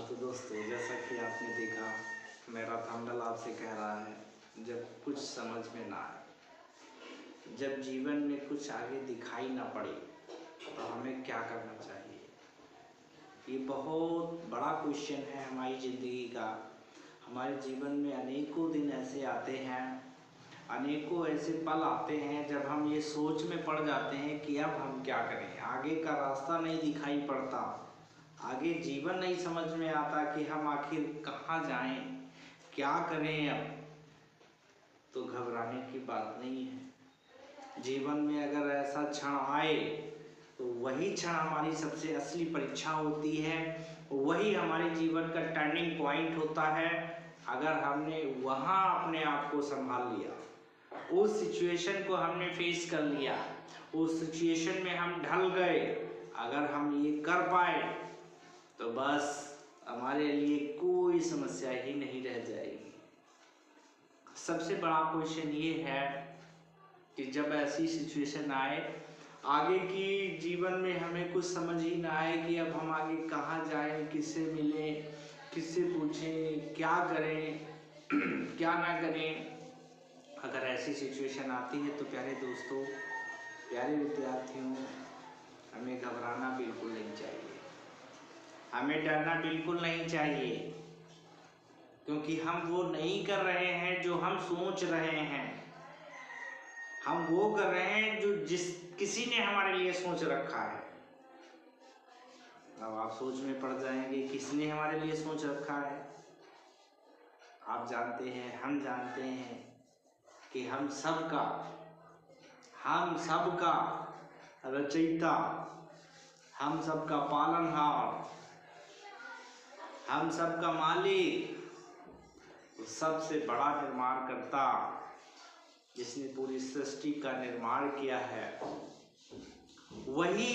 तो दोस्तों, जैसा कि आपने देखा, मेरा थंबनेल आपसे कह रहा है जब कुछ समझ में ना आए, जब जीवन में कुछ आगे दिखाई ना पड़े तो हमें क्या करना चाहिए। ये बहुत बड़ा क्वेश्चन है हमारी ज़िंदगी का। हमारे जीवन में अनेकों दिन ऐसे आते हैं, अनेकों ऐसे पल आते हैं जब हम ये सोच में पड़ जाते हैं कि अब हम क्या करें। आगे का रास्ता नहीं दिखाई पड़ता, आगे जीवन नहीं समझ में आता कि हम आखिर कहाँ जाएं, क्या करें। अब तो घबराने की बात नहीं है। जीवन में अगर ऐसा क्षण आए तो वही क्षण हमारी सबसे असली परीक्षा होती है, वही हमारे जीवन का टर्निंग पॉइंट होता है। अगर हमने वहाँ अपने आप को संभाल लिया, उस सिचुएशन को हमने फेस कर लिया, उस सिचुएशन में हम ढल गए, अगर हम ये कर पाए तो बस हमारे लिए कोई समस्या ही नहीं रह जाएगी। सबसे बड़ा क्वेश्चन ये है कि जब ऐसी सिचुएशन आए, आगे की जीवन में हमें कुछ समझ ही ना आए कि अब हम आगे कहाँ जाएं, किससे मिलें, किससे पूछें, क्या करें क्या ना करें। अगर ऐसी सिचुएशन आती है तो प्यारे दोस्तों, प्यारे विद्यार्थियों, हमें घबराना बिल्कुल नहीं चाहिए, हमें डरना बिल्कुल नहीं चाहिए, क्योंकि हम वो नहीं कर रहे हैं जो हम सोच रहे हैं। हम वो कर रहे हैं जो किसी ने हमारे लिए सोच रखा है। अब आप सोच में पड़ जाएंगे, किसने हमारे लिए सोच रखा है। आप जानते हैं, हम जानते हैं कि हम सबका रचयिता, हम सबका पालनहार, हम सबका मालिक, सबसे बड़ा निर्माण करता, जिसने पूरी सृष्टि का निर्माण किया है, वही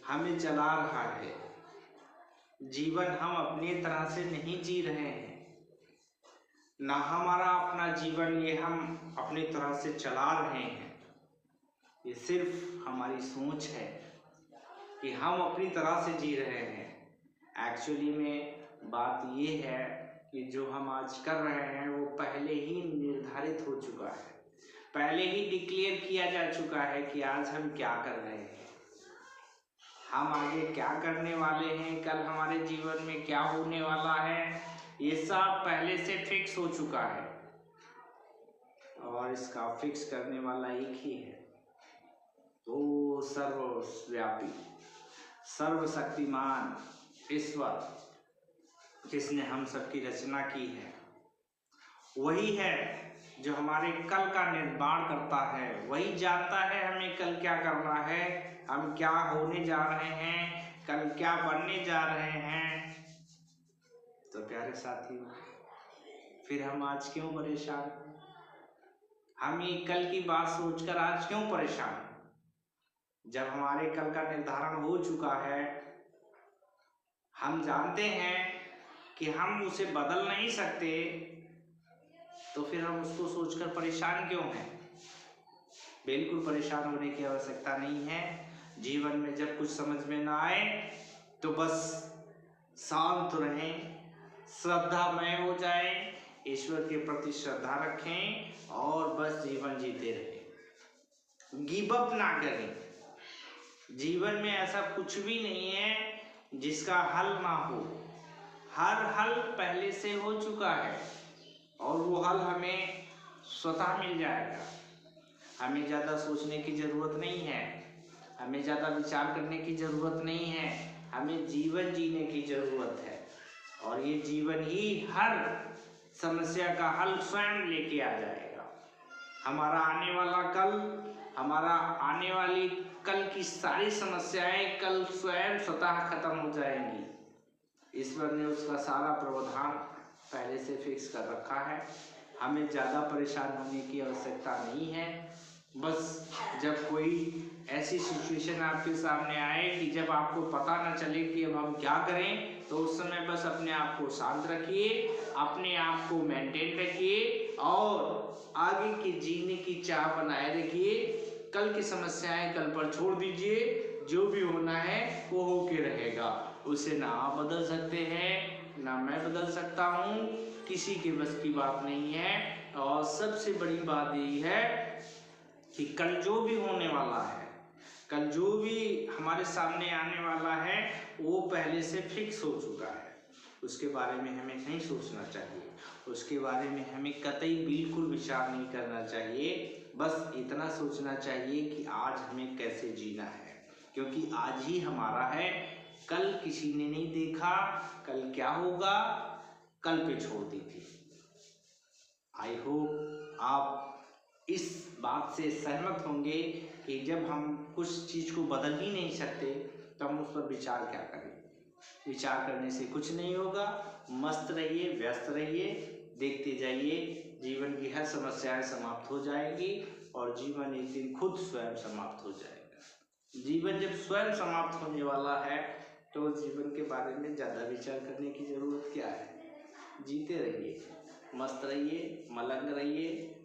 हमें चला रहा है। जीवन हम अपनी तरह से नहीं जी रहे हैं, ना हमारा अपना जीवन ये हम अपनी तरह से चला रहे हैं। ये सिर्फ हमारी सोच है कि हम अपनी तरह से जी रहे हैं। एक्चुअली में बात ये है कि जो हम आज कर रहे हैं वो पहले ही निर्धारित हो चुका है, पहले ही डिक्लेयर किया जा चुका है कि आज हम क्या कर रहे हैं, हम आगे क्या करने वाले हैं, कल हमारे जीवन में क्या होने वाला है। ये सब पहले से फिक्स हो चुका है और इसका फिक्स करने वाला एक ही है, वो सर्वव्यापी, सर्वशक्तिमान ईश्वर, जिसने हम सबकी रचना की है। वही है जो हमारे कल का निर्माण करता है, वही जानता है हमें कल क्या करना है, हम क्या होने जा रहे हैं, कल क्या बनने जा रहे हैं। तो प्यारे साथियों, फिर हम आज क्यों परेशान, हम ये कल की बात सोचकर आज क्यों परेशान, जब हमारे कल का निर्धारण हो चुका है। हम जानते हैं कि हम उसे बदल नहीं सकते, तो फिर हम उसको सोचकर परेशान क्यों हैं। बिल्कुल परेशान होने की आवश्यकता नहीं है। जीवन में जब कुछ समझ में ना आए तो बस शांत रहें, श्रद्धामय हो जाएं, ईश्वर के प्रति श्रद्धा रखें और बस जीवन जीते रहें, गिव अप ना करें। जीवन में ऐसा कुछ भी नहीं है जिसका हल ना हो, हर हल पहले से हो चुका है और वो हल हमें स्वतः मिल जाएगा। हमें ज़्यादा सोचने की ज़रूरत नहीं है, हमें ज़्यादा विचार करने की ज़रूरत नहीं है, हमें जीवन जीने की ज़रूरत है। और ये जीवन ही हर समस्या का हल स्वयं लेके आ जाएगा। हमारा आने वाला कल, हमारा आने वाली कल की सारी समस्याएं कल स्वयं स्वतः खत्म हो जाएंगी। ईश्वर ने उसका सारा प्रावधान पहले से फिक्स कर रखा है। हमें ज़्यादा परेशान होने की आवश्यकता नहीं है। बस जब कोई ऐसी सिचुएशन आपके सामने आए कि जब आपको पता न चले कि अब हम क्या करें, तो उस समय बस अपने आप को शांत रखिए, अपने आप को मेंटेन रखिए और आगे के जीने की चाह बनाए रखिए। कल की समस्याएं कल पर छोड़ दीजिए, जो भी होना है वो होके रहेगा। उसे ना आप बदल सकते हैं ना मैं बदल सकता हूँ, किसी के बस की बात नहीं है। और सबसे बड़ी बात यही है कि कल जो भी होने वाला है, कल जो भी हमारे सामने आने वाला है, वो पहले से फिक्स हो चुका है। उसके बारे में हमें नहीं सोचना चाहिए, उसके बारे में हमें कतई बिल्कुल विचार नहीं करना चाहिए। बस इतना सोचना चाहिए कि आज हमें कैसे जीना है, क्योंकि आज ही हमारा है, कल किसी ने नहीं देखा, कल क्या होगा कल पे छोड़ दीजिए। आई होप आप इस बात से सहमत होंगे कि जब हम कुछ चीज़ को बदल ही नहीं सकते तो हम उस पर विचार क्या करें। विचार करने से कुछ नहीं होगा। मस्त रहिए, व्यस्त रहिए, देखते जाइए, जीवन की हर समस्याएं समाप्त हो जाएगी और जीवन एक दिन खुद स्वयं समाप्त हो जाएगा। जीवन जब स्वयं समाप्त होने वाला है तो जीवन के बारे में ज़्यादा विचार करने की ज़रूरत क्या है। जीते रहिए, मस्त रहिए, मलंग रहिए,